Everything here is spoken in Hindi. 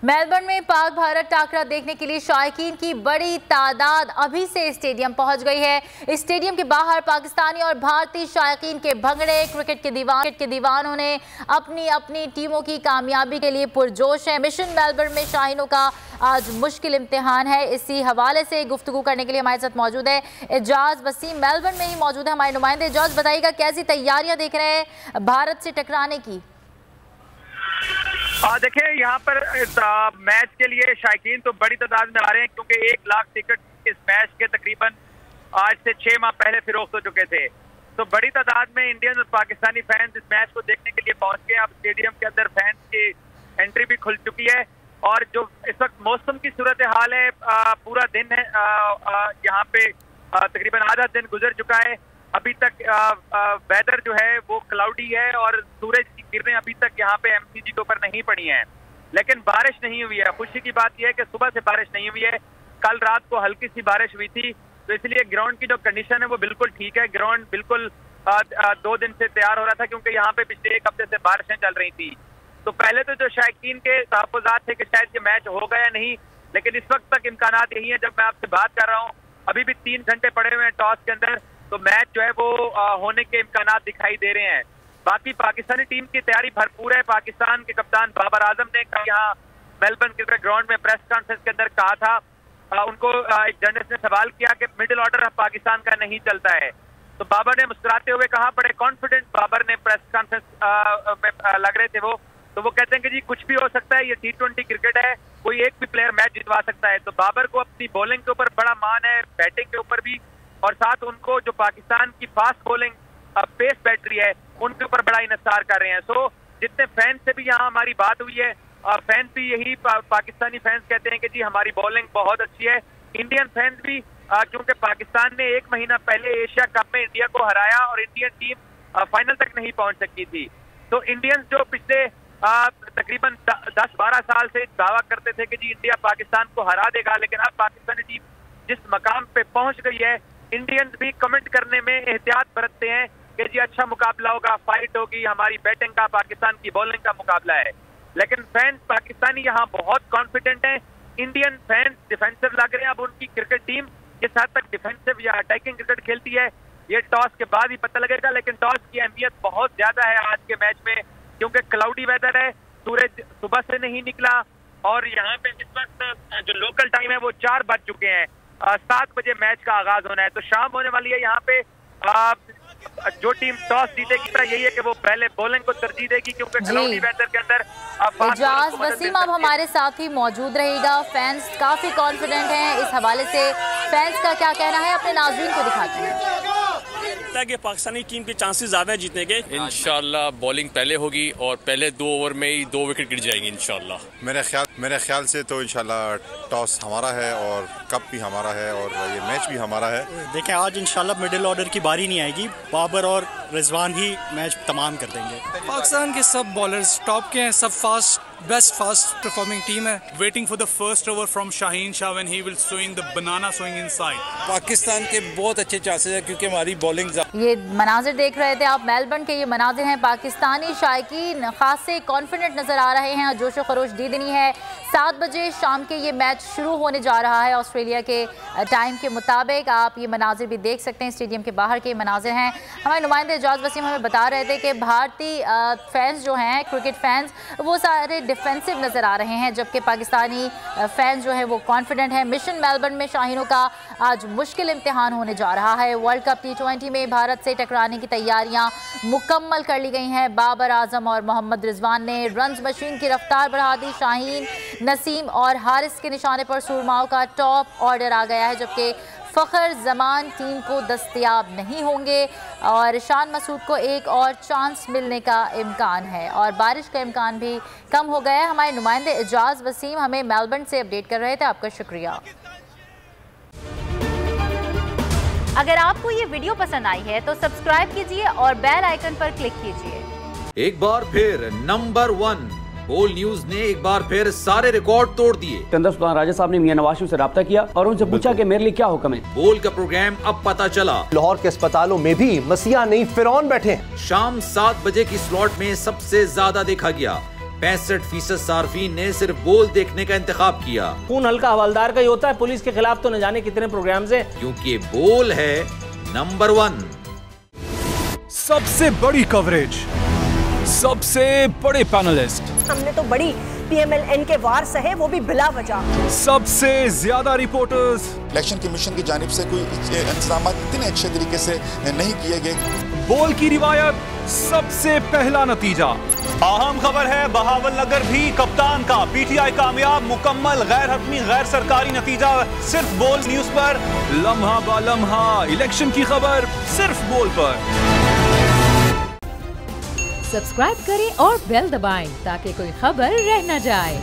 मेलबर्न में पाक भारत टाकरा देखने के लिए शायकीन की बड़ी तादाद अभी से स्टेडियम पहुंच गई है। स्टेडियम के बाहर पाकिस्तानी और भारतीय शायकीन के भंगड़े, क्रिकेट के दीवानों ने अपनी अपनी टीमों की कामयाबी के लिए पुरजोश है। मिशन मेलबर्न में शाहीनों का आज मुश्किल इम्तिहान है। इसी हवाले से गुफ्तगू करने के लिए हमारे साथ मौजूद है एजाज वसीम, मेलबर्न में ही मौजूद है हमारे नुमाइंदे। एजाज, बताइएगा कैसी तैयारियां देख रहे हैं भारत से टकराने की? देखिए, यहाँ पर मैच के लिए शायकीन तो बड़ी तादाद में आ रहे हैं, क्योंकि 1 लाख टिकट इस मैच के तकरीबन आज से 6 माह पहले फिरोख्त हो चुके थे। तो बड़ी तादाद में इंडियन और पाकिस्तानी फैंस इस मैच को देखने के लिए पहुंच गए। अब स्टेडियम के अंदर फैंस की एंट्री भी खुल चुकी है और जो इस वक्त मौसम की सूरत हाल है, पूरा दिन है यहाँ पे तकरीबन आधा दिन गुजर चुका है। अभी तक वेदर जो है वो क्लाउडी है और सूरज की किरणें अभी तक यहाँ पे एमसीजी के ऊपर नहीं पड़ी हैं, लेकिन बारिश नहीं हुई है। खुशी की बात यह है कि सुबह से बारिश नहीं हुई है। कल रात को हल्की सी बारिश हुई थी, तो इसलिए ग्राउंड की जो कंडीशन है वो बिल्कुल ठीक है। ग्राउंड बिल्कुल 2 दिन से तैयार हो रहा था, क्योंकि यहाँ पे पिछले 1 हफ्ते से बारिशें चल रही थी। तो पहले तो जो शायकीन के तहफ़्फ़ुज़ात थे कि शायद ये मैच होगा या नहीं, लेकिन इस वक्त तक इम्कानात यही है। जब मैं आपसे बात कर रहा हूँ, अभी भी 3 घंटे पड़े हुए हैं टॉस के अंदर, तो मैच जो है वो होने के इम्कानात दिखाई दे रहे हैं। बाकी पाकिस्तानी टीम की तैयारी भरपूर है। पाकिस्तान के कप्तान बाबर आजम ने यहाँ मेलबर्न क्रिकेट ग्राउंड में प्रेस कॉन्फ्रेंस के अंदर कहा था, उनको एक जर्नलिस्ट ने सवाल किया कि मिडिल ऑर्डर पाकिस्तान का नहीं चलता है, तो बाबर ने मुस्कुराते हुए कहा, बड़े कॉन्फिडेंट बाबर ने प्रेस कॉन्फ्रेंस में लग रहे थे तो वो कहते हैं कि जी कुछ भी हो सकता है, ये T20 क्रिकेट है, कोई एक भी प्लेयर मैच जितवा सकता है। तो बाबर को अपनी बॉलिंग के ऊपर बड़ा मान है, बैटिंग के ऊपर भी, और साथ उनको जो पाकिस्तान की फास्ट बॉलिंग पेस बैटरी है उनके ऊपर बड़ा इन्हिसार कर रहे हैं। सो जितने फैंस से भी यहाँ हमारी बात हुई है, फैंस भी यही पाकिस्तानी फैंस कहते हैं कि जी हमारी बॉलिंग बहुत अच्छी है। इंडियन फैंस भी, क्योंकि पाकिस्तान ने 1 महीना पहले एशिया कप में इंडिया को हराया और इंडियन टीम फाइनल तक नहीं पहुंच सकी थी। तो इंडियंस जो पिछले तकरीबन 10-12 साल से दावा करते थे कि जी इंडिया पाकिस्तान को हरा देगा, लेकिन अब पाकिस्तानी टीम जिस मकाम पे पहुंच गई है, इंडियंस भी कमेंट करने में एहतियात बरतते हैं कि जी अच्छा मुकाबला होगा, फाइट होगी, हमारी बैटिंग का पाकिस्तान की बॉलिंग का मुकाबला है। लेकिन फैंस पाकिस्तानी यहाँ बहुत कॉन्फिडेंट हैं। इंडियन फैंस डिफेंसिव लग रहे हैं। अब उनकी क्रिकेट टीम किस हद तक डिफेंसिव या अटैकिंग क्रिकेट खेलती है ये टॉस के बाद ही पता लगेगा, लेकिन टॉस की अहमियत बहुत ज्यादा है आज के मैच में, क्योंकि क्लाउडी वेदर है, सूरज सुबह से नहीं निकला और यहाँ पे इस वक्त जो लोकल टाइम है वो 4 बज चुके हैं। 7 बजे मैच का आगाज होना है, तो शाम होने वाली है। यहाँ पे जो टीम टॉस जीतेगी यही है कि वो पहले बॉलिंग को तरजीह देगी, क्योंकि क्लाउडी वेदर के अंदर एजाज वसीम अब हमारे साथ ही मौजूद रहेगा। फैंस काफी कॉन्फिडेंट हैं, इस हवाले से फैंस का क्या कहना है अपने नाज़रीन को दिखाते हैं। कि पाकिस्तानी टीम के चांसेस ज्यादा है जीतने के। इंशाल्लाह बॉलिंग पहले होगी और पहले 2 ओवर में ही 2 विकेट गिर जाएंगे इंशाल्लाह। मेरे ख्याल से तो इंशाल्लाह टॉस हमारा है और कप भी हमारा है और ये मैच भी हमारा है। देखें, आज इंशाल्लाह मिडिल ऑर्डर की बारी नहीं आएगी, बाबर और रिजवान ही मैच तमाम कर देंगे। पाकिस्तान के सब बॉलर्स टॉप के हैं, सब fast, best fast performing team है। Waiting for the first over from Shaheen Shah when he will swing the banana swing inside. Pakistan के बहुत अच्छे चांसेस है, क्योंकि हमारी बॉलिंग। ये मनाजिर देख रहे थे आप, मेलबर्न के ये मनाजिर हैं। पाकिस्तानी शायकीन खासे कॉन्फिडेंट नजर आ रहे हैं, जोशो खरोश दीदनी है। 7 बजे शाम के ये मैच शुरू होने जा रहा है ऑस्ट्रेलिया के टाइम के मुताबिक। आप ये मनाजिर भी देख सकते हैं, स्टेडियम के बाहर के मनाजिर हैं। हमारे नुमाइंदे एजाज वसीम हमें बता रहे थे कि भारतीय फैंस जो हैं, क्रिकेट फैंस, वो सारे डिफेंसिव नज़र आ रहे हैं, जबकि पाकिस्तानी फैंस जो है वो कॉन्फिडेंट हैं। मिशन मेलबर्न में शाहीनों का आज मुश्किल इम्तिहान होने जा रहा है। वर्ल्ड कप T20 में भारत से टकराने की तैयारियां मुकम्मल कर ली गई हैं। बाबर आजम और मोहम्मद रिजवान ने रन्स मशीन की रफ्तार बढ़ा दी। शाहीन, नसीम और हारिस के निशाने पर सुरमाओं का टॉप ऑर्डर आ गया है, जबकि फ़खर जमान टीम को दस्तयाब नहीं होंगे और शान मसूद को एक और चांस मिलने का इम्कान है और बारिश का इम्कान भी कम हो गया है। हमारे नुमाइंदे एजाज वसीम हमें मेलबर्न से अपडेट कर रहे थे, आपका शुक्रिया। अगर आपको ये वीडियो पसंद आई है तो सब्सक्राइब कीजिए और बेल आइकन पर क्लिक कीजिए। एक बार फिर नंबर 1 बोल न्यूज ने एक बार फिर सारे रिकॉर्ड तोड़ दिए। सिकंदर सुल्तान राजा साहब ने मियां नवाज शरीफ से राब्ता किया और उनसे पूछा कि मेरे लिए क्या हुक्म है। बोल का प्रोग्राम अब पता चला। लाहौर के अस्पतालों में भी मसीहा नहीं फिरौन बैठे हैं। शाम 7 बजे की स्लॉट में सबसे ज्यादा देखा गया। 65% सार्फिन ने सिर्फ बोल देखने का इंतखाब किया। खून हल्का हवलदार का ही होता है, पुलिस के खिलाफ तो न जाने कितने प्रोग्राम्स हैं, क्योंकि बोल है नंबर 1। सबसे बड़ी कवरेज, सबसे बड़े पैनलिस्ट, हमने तो बड़ी PMLN के वार सहे, वो भी बिला वजह। सबसे ज्यादा रिपोर्टर्स। इलेक्शन कमीशन की जानिब से कोई इंतजाम इतने अच्छे तरीके से नहीं किए गए। बोल की रिवायत, सबसे पहला नतीजा। अहम खबर है बहावल नगर भी कप्तान का, PTI कामयाब, मुकम्मल गैर हतमी गैर सरकारी नतीजा सिर्फ बोल न्यूज पर। लम्हा बा लम्हा इलेक्शन की खबर सिर्फ बोल पर। सब्सक्राइब करें और बेल दबाएं ताकि कोई खबर रह न जाए।